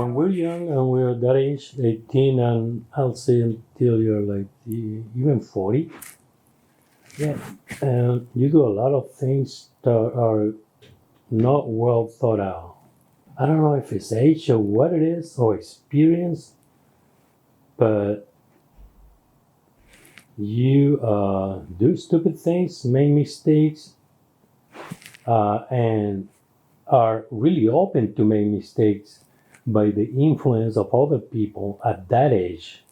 When we're young and we're that age, 18, and I'll say until you're like even 40, yeah, and you do a lot of things that are not well thought out. I don't know if it's age or what it is or experience, but you do stupid things, make mistakes, and are really open to make mistakes by the influence of other people at that age.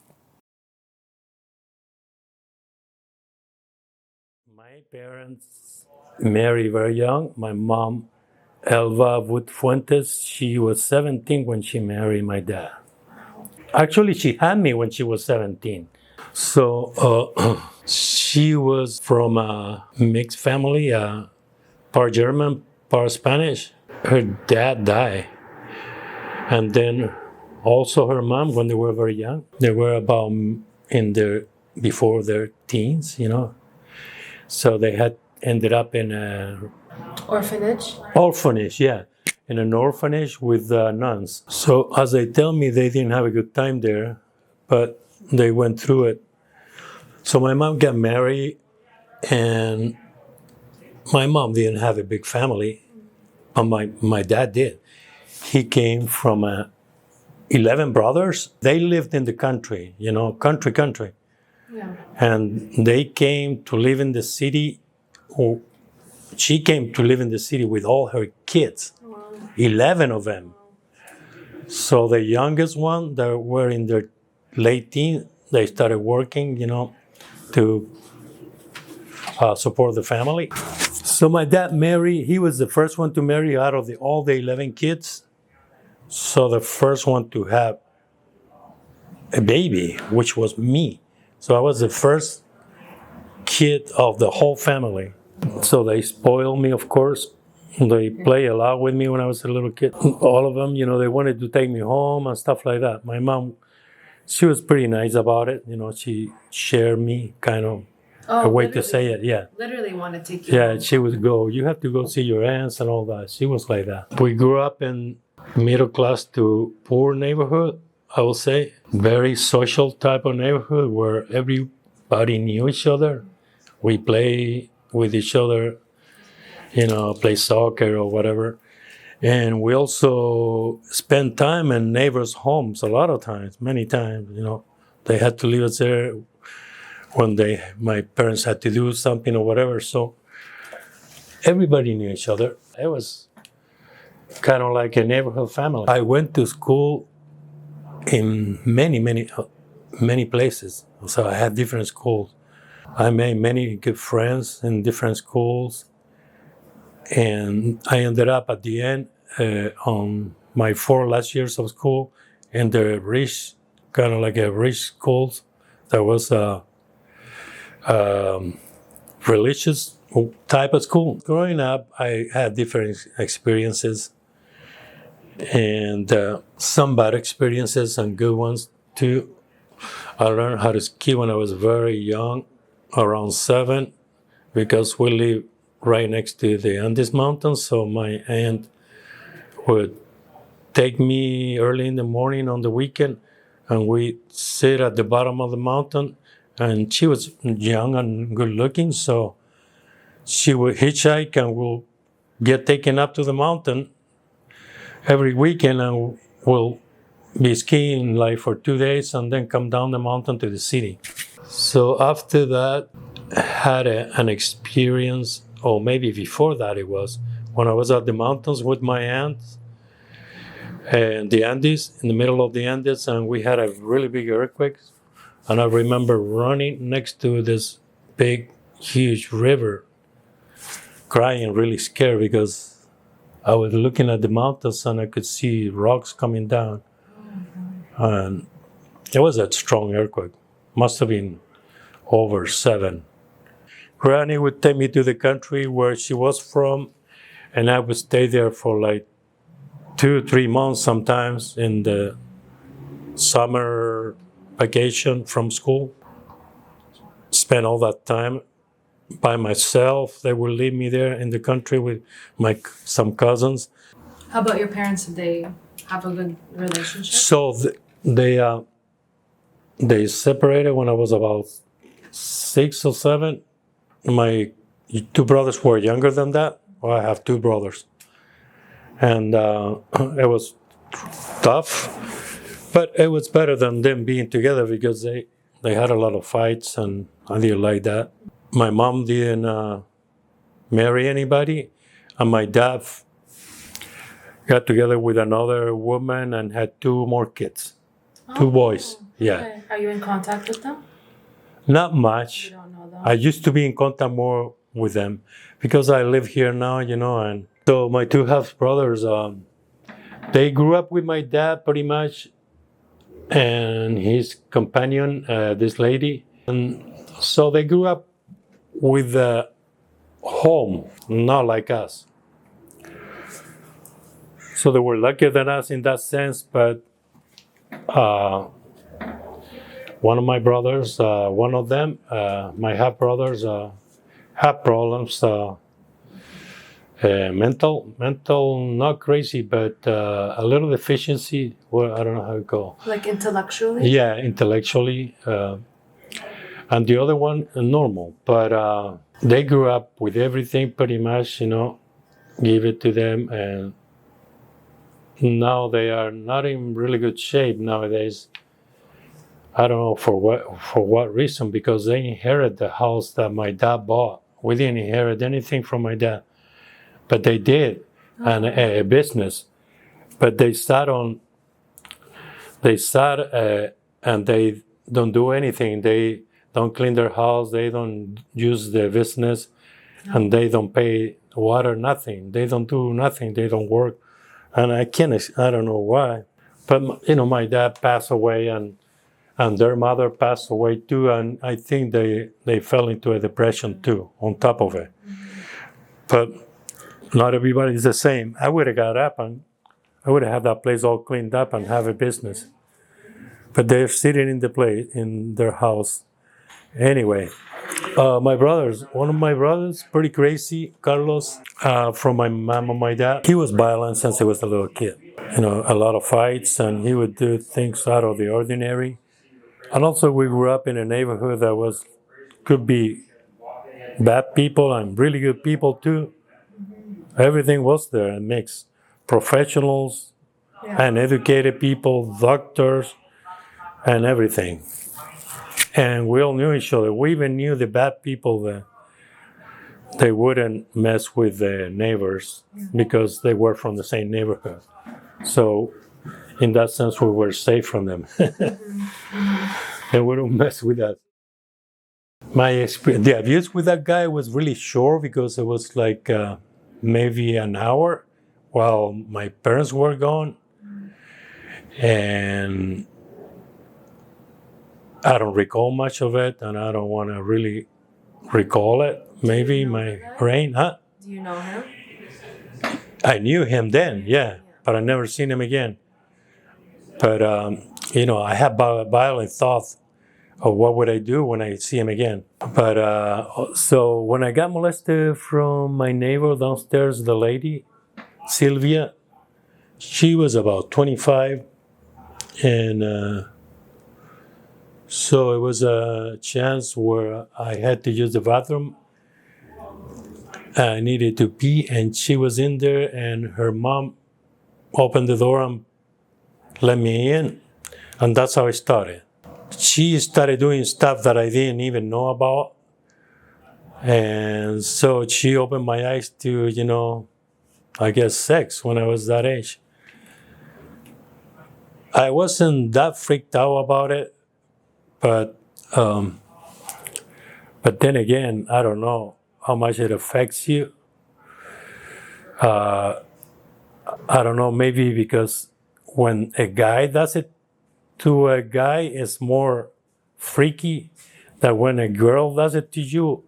My parents married very young. My mom, Elva Wood Fuentes, she was 17 when she married my dad. Actually, she had me when she was 17. So she was from a mixed family, part German, part Spanish. Her dad died. And then also her mom, when they were very young, they were about in their, before their teens, you know. So they had ended up in a orphanage, yeah, in an orphanage with nuns. So as they tell me, they didn't have a good time there, but they went through it. So my mom got married, and my mom didn't have a big family, but my dad did. He came from 11 brothers. They lived in the country, you know, country. Yeah. And they came to live in the city. Or she came to live in the city with all her kids, 11 of them. So the youngest one, that were in their late teens, they started working, you know, to support the family. So my dad married, he was the first one to marry out of all the 11 kids. So the first one to have a baby, which was me. So I was the first kid of the whole family. So they spoiled me, of course. They play a lot with me when I was a little kid. All of them, you know, they wanted to take me home and stuff like that. My mom, she was pretty nice about it. You know, she shared me, kind of a way to say it. Yeah. Literally want to take you Yeah, home. she would go, you have to go see your aunts and all that. She was like that. We grew up in middle class to poor neighborhood, I would say. Very social type of neighborhood where everybody knew each other. We play with each other, you know, play soccer or whatever. And we also spend time in neighbors' homes a lot of times, many times, you know. They had to leave us there when my parents had to do something or whatever. So everybody knew each other. It was kind of like a neighborhood family. I went to school in many places. So I had different schools. I made many good friends in different schools. And I ended up at the end on my 4 last years of school in the rich, kind of like a rich schools. There was a religious type of school. Growing up, I had different experiences, and some bad experiences and good ones too. I learned how to ski when I was very young, around 7, because we live right next to the Andes Mountains. So my aunt would take me early in the morning on the weekend, and we'd sit at the bottom of the mountain. And she was young and good looking, so she would hitchhike and we'll get taken up to the mountain every weekend, and we'll be skiing like for 2 days and then come down the mountain to the city. So after that, I had an experience, or maybe before that it was, when I was at the mountains with my aunt in the Andes, in the middle of the Andes, and we had a really big earthquake. And I remember running next to this big, huge river, crying, really scared, because I was looking at the mountains and I could see rocks coming down. And it was a strong earthquake. Must have been over 7. Granny would take me to the country where she was from, and I would stay there for like 2-3 months sometimes in the summer vacation from school. Spent all that time by myself. They would leave me there in the country with some cousins. How about your parents? Did they have a good relationship? So they separated when I was about 6 or 7. My 2 brothers were younger than that. Well, I have 2 brothers, and it was tough, but it was better than them being together because they had a lot of fights, and I didn't like that. My mom didn't marry anybody, and my dad got together with another woman and had 2 more kids, 2 boys. Yeah. Okay. Are you in contact with them? Not much. You don't know them? I used to be in contact more with them because I live here now, and so my 2 half brothers, they grew up with my dad pretty much, and his companion, this lady, and so they grew up with the home, not like us. So they were luckier than us in that sense, but one of my brothers, one of them, my half brothers, have problems. Mental, not crazy, but a little deficiency. Well, I don't know how to go. Like intellectually? Yeah, intellectually. And the other one, normal. But they grew up with everything pretty much, give it to them. And now they are not in really good shape nowadays. I don't know for what reason, because they inherited the house that my dad bought. We didn't inherit anything from my dad, but they did, and a business. But they sat and they don't do anything. They don't clean their house. They don't use the business, and they don't pay water, nothing. They don't do nothing. They don't work, and I don't know why. But my dad passed away, and their mother passed away too, and I think they fell into a depression too, on top of it. But not everybody is the same. I would have got up and I would have had that place all cleaned up and have a business. But they're sitting in their house. Anyway, one of my brothers, pretty crazy, Carlos, from my mom and my dad. He was violent since he was a little kid. A lot of fights, and he would do things out of the ordinary. And also, we grew up in a neighborhood that could be bad people and really good people too. Everything was there, a mix. Professionals and educated people, doctors, and everything. And we all knew each other. We even knew the bad people that they wouldn't mess with the neighbors because they were from the same neighborhood. So in that sense, we were safe from them. They wouldn't mess with us. My experience, the abuse with that guy was really short because it was like maybe an hour while my parents were gone. And I don't recall much of it, and I don't want to really recall it. Maybe my brain, Do you know him? I knew him then, yeah, but I never seen him again. But, I had violent thoughts of what would I do when I see him again. But so when I got molested from my neighbor downstairs, the lady, Sylvia, she was about 25. And so it was a chance where I had to use the bathroom. I needed to pee, and she was in there, and her mom opened the door and let me in. And that's how it started. She started doing stuff that I didn't even know about. And so she opened my eyes to, I guess, sex when I was that age. I wasn't that freaked out about it, but then again, I don't know how much it affects you. I don't know, maybe because when a guy does it to a guy, it's more freaky than when a girl does it to you.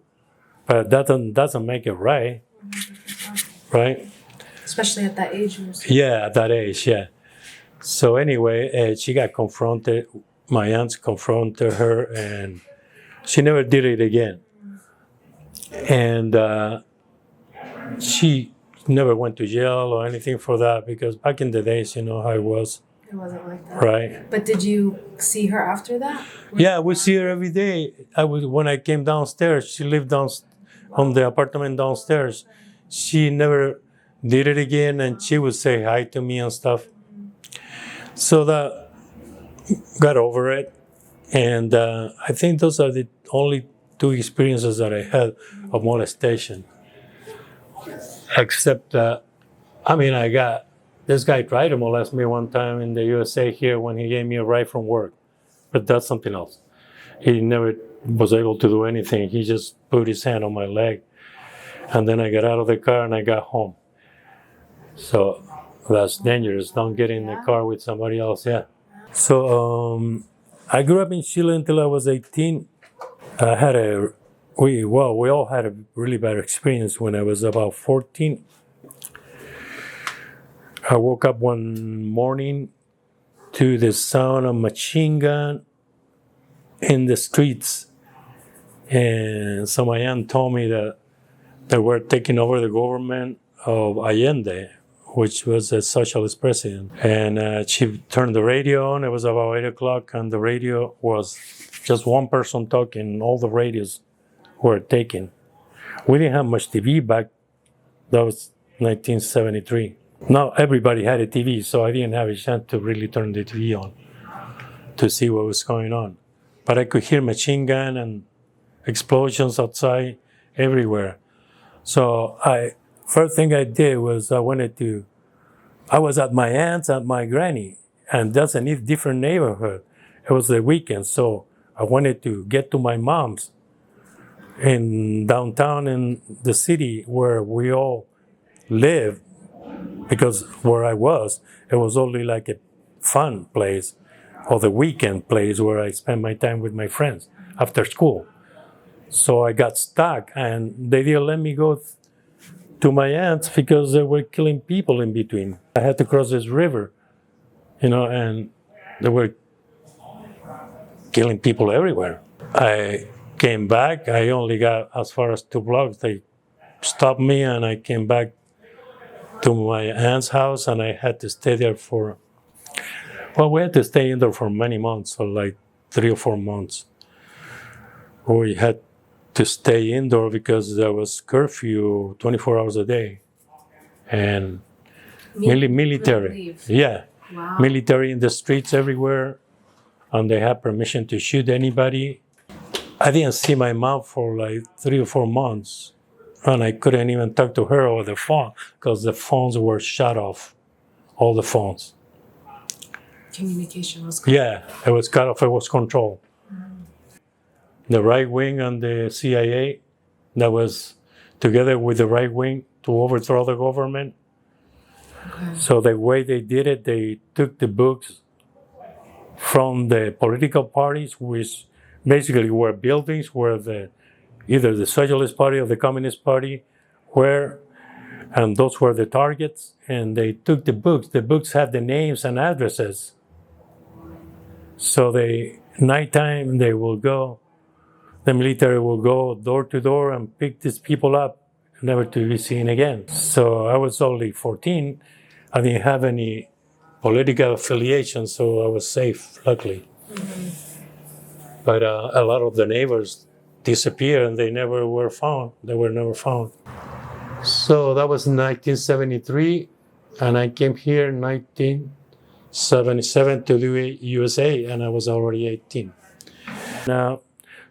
But that doesn't make it right, right? Especially at that age. Yeah, at that age, yeah. So anyway, she got confronted. My aunts confronted her, and she never did it again. And she never went to jail or anything for that because back in the days, you know how it was, It wasn't like that. right? But did you see her after that? Yeah, we see her every day. When I came downstairs, she lived down on the apartment downstairs. She never did it again, and she would say hi to me and stuff. So that got over it, and I think those are the only two experiences that I had of molestation. Except, I got this guy tried to molest me one time in the USA here when he gave me a ride from work, but that's something else. He never was able to do anything. He just put his hand on my leg, and then I got out of the car and I got home. So that's dangerous. Don't get in the car with somebody else. Yeah. So I grew up in Chile until I was 18. I had we all had a really bad experience when I was about 14. I woke up one morning to the sound of machine gun in the streets. And so my aunt told me that they were taking over the government of Allende, which was a socialist president. And she turned the radio on. It was about 8 o'clock, and the radio was just one person talking. All the radios were taken. We didn't have much TV back. That was 1973. Not everybody had a TV, so I didn't have a chance to really turn the TV on to see what was going on. But I could hear machine gun and explosions outside everywhere. So first thing I did was I was at my aunt's, at my granny, and that's a different neighborhood. It was the weekend, so I wanted to get to my mom's in downtown in the city where we all lived, because where I was, it was only like a fun place or the weekend place where I spent my time with my friends after school. So I got stuck, and they didn't let me go to my aunt's because they were killing people in between. I had to cross this river, and they were killing people everywhere. I came back. I only got as far as 2 blocks. They stopped me, and I came back to my aunt's house, and I had to stay there we had to stay in there for many months, so like 3 or 4 months. We had to stay indoor because there was curfew 24 hours a day. And military. Yeah. Wow. Military in the streets everywhere. And they had permission to shoot anybody. I didn't see my mom for like 3 or 4 months. And I couldn't even talk to her over the phone because the phones were shut off. All the phones. Communication was cut. Yeah, it was cut off. It was controlled. The right wing and the CIA that was together with the right wing to overthrow the government. Okay. So the way they did it, they took the books from the political parties, which basically were buildings where either the Socialist Party or the Communist Party were, and those were the targets, and they took the books. The books had the names and addresses. So nighttime, the military will go door to door and pick these people up, never to be seen again. So I was only 14. I didn't have any political affiliation, so I was safe, luckily. Mm-hmm. But a lot of the neighbors disappeared, and they never were found. They were never found. So that was in 1973, and I came here in 1977 to the USA, and I was already 18. Now,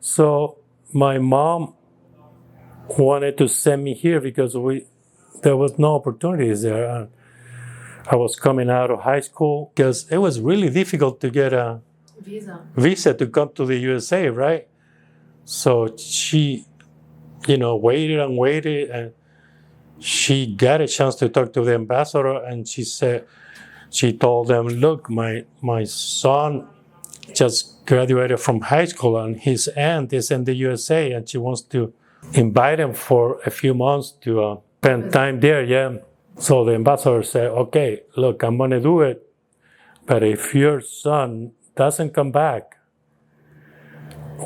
so my mom wanted to send me here because there was no opportunities there. I was coming out of high school because it was really difficult to get a visa to come to the USA, right? So she, waited and waited, and she got a chance to talk to the ambassador, and she told them, look, my son just graduated from high school, and his aunt is in the USA, and she wants to invite him for a few months to spend time there. Yeah. So the ambassador said, okay, look, I'm going to do it, but if your son doesn't come back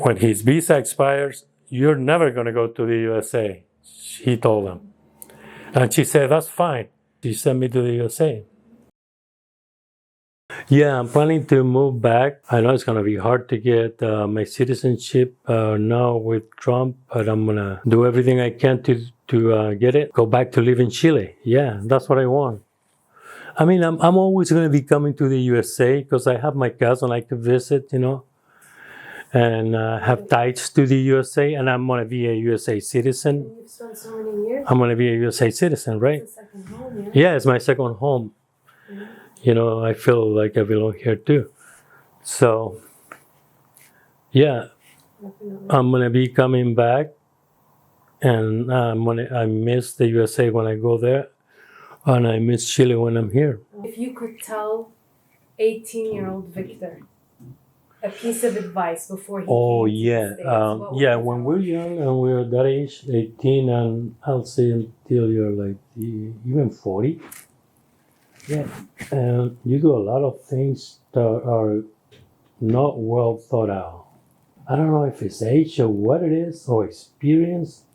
when his visa expires, you're never going to go to the USA, he told them. And she said, that's fine. She sent me to the USA. Yeah, I'm planning to move back. I know it's going to be hard to get my citizenship now with Trump, but I'm going to do everything I can to get it. Go back to live in Chile. Yeah, that's what I want. I mean, I'm always going to be coming to the USA because I have my cousin I could visit, you know, and have ties to the USA, and I'm going to be a USA citizen. You've spent so many years. I'm going to be a USA citizen, right? It's a second home, yeah. Yeah, it's my second home. Yeah. You know, I feel like I belong here too. So, yeah, Definitely. I'm going to be coming back, and I miss the USA when I go there, and I miss Chile when I'm here. If you could tell 18-year-old Victor a piece of advice before he Oh, came to yeah. the States, what would Yeah, you when tell we're him? young and we're that age, 18, and I'll say until you're like even 40, yeah, and you do a lot of things that are not well thought out. I don't know if it's age or what it is or experience,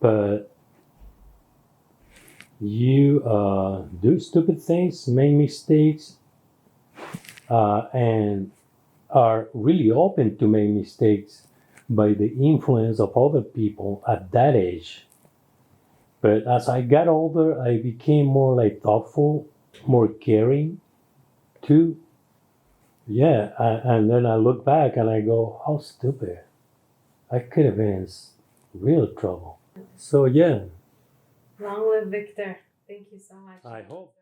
but you do stupid things, make mistakes, and are really open to make mistakes by the influence of other people at that age. But as I got older, I became more like thoughtful, more caring too. Yeah, and then I look back and I go, how stupid. I could have been in real trouble. So yeah, Long live Victor. Thank you so much. I hope.